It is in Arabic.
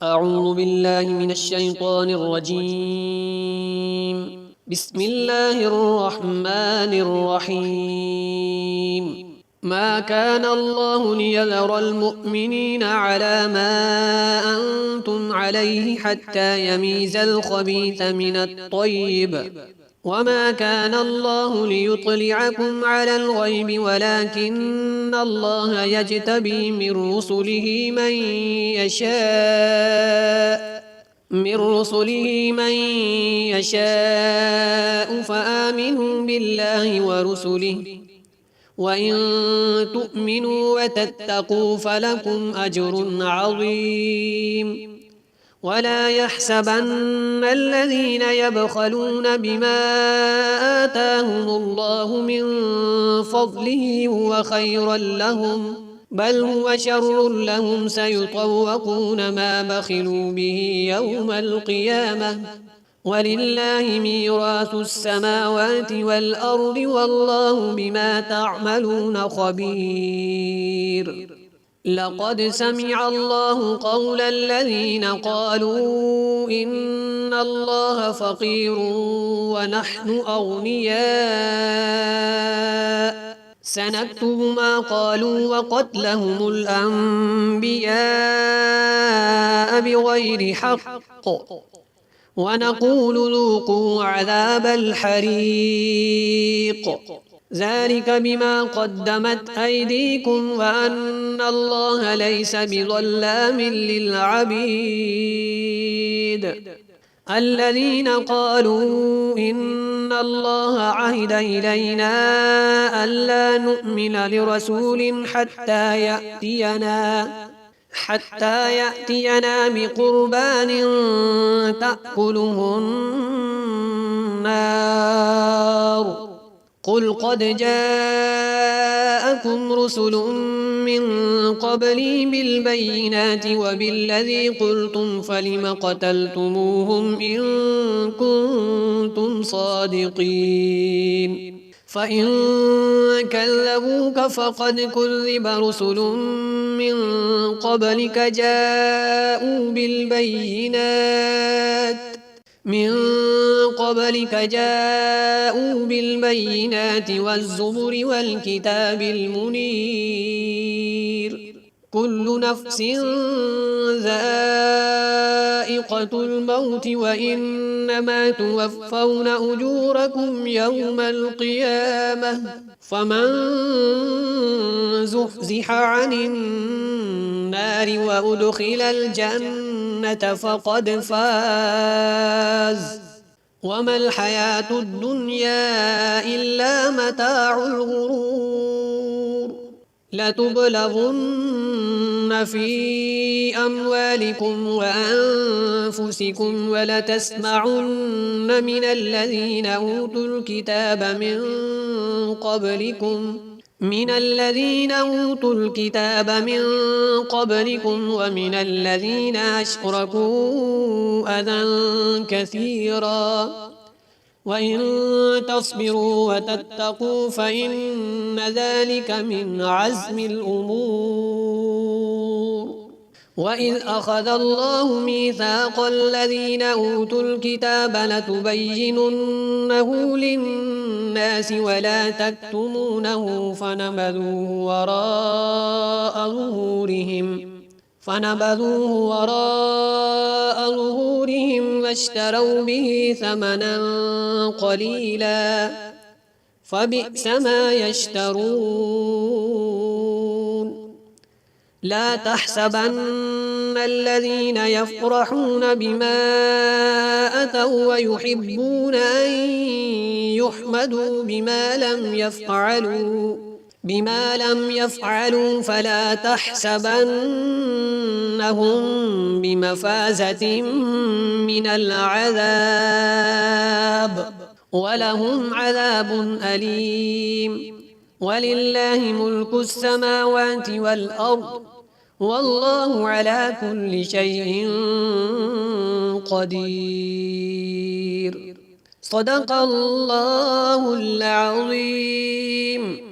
أعوذ بالله من الشيطان الرجيم. بسم الله الرحمن الرحيم. ما كان الله ليذر المؤمنين على ما أنتم عليه حتى يميز الخبيث من الطيب، وما كان الله ليطلعكم على الغيب ولكن الله يجتبي من رسله من يشاء فآمنوا بالله ورسله، وإن تؤمنوا وتتقوا فلكم أجر عظيم. ولا يحسبن الذين يبخلون بما آتاهم الله من فضله هو خيرا لهم، بل هو شر لهم، سيطوقون ما بخلوا به يوم القيامة، ولله ميراث السماوات والأرض والله بما تعملون خبير. لقد سمع الله قول الذين قالوا إن الله فقير ونحن أغنياء، سنكتب ما قالوا وقتلهم الأنبياء بغير حق، ونقول ذوقوا عذاب الحريق، ذلك بما قدمت أيديكم وأن الله ليس بظلام للعبيد. الذين قالوا إن الله عهد إلينا ألا نؤمن لرسول حتى يأتينا بقربان تأكله النار، قل قد جاءكم رسل من قبلي بالبينات وبالذي قلتم فلم قتلتموهم إن كنتم صادقين. فإن كذبوك فقد كذب رسل من قبلك جاءوا بالبينات والزبر والكتاب المنير. كل نفس ذائقة الموت وإنما توفون أجوركم يوم القيامة، فمن زحزح عن النار وأدخل الجنة فقد فاز، وما الحياة الدنيا إلا متاع الغرور. لتبلغن في أموالكم وأنفسكم ولتسمعن من الذين أوتوا الكتاب من قبلكم ومن الذين أشركوا أذى كثيرا، وإن تصبروا وتتقوا فإن ذلك من عزم الأمور. وإذ أخذ الله ميثاق الذين أوتوا الكتاب لتبيننه للناس ولا تكتمونه فنبذوه وراء ظهورهم واشتروا به ثمنا قليلا، فبئس ما يشترون. لا تحسبن الذين يفرحون بما أتوا ويحبون أن يحمدوا بما لم يفعلوا فلا تحسبنهم بمفازة من العذاب، ولهم عذاب أليم. ولله ملك السماوات والأرض والله على كل شيء قدير. صدق الله العظيم.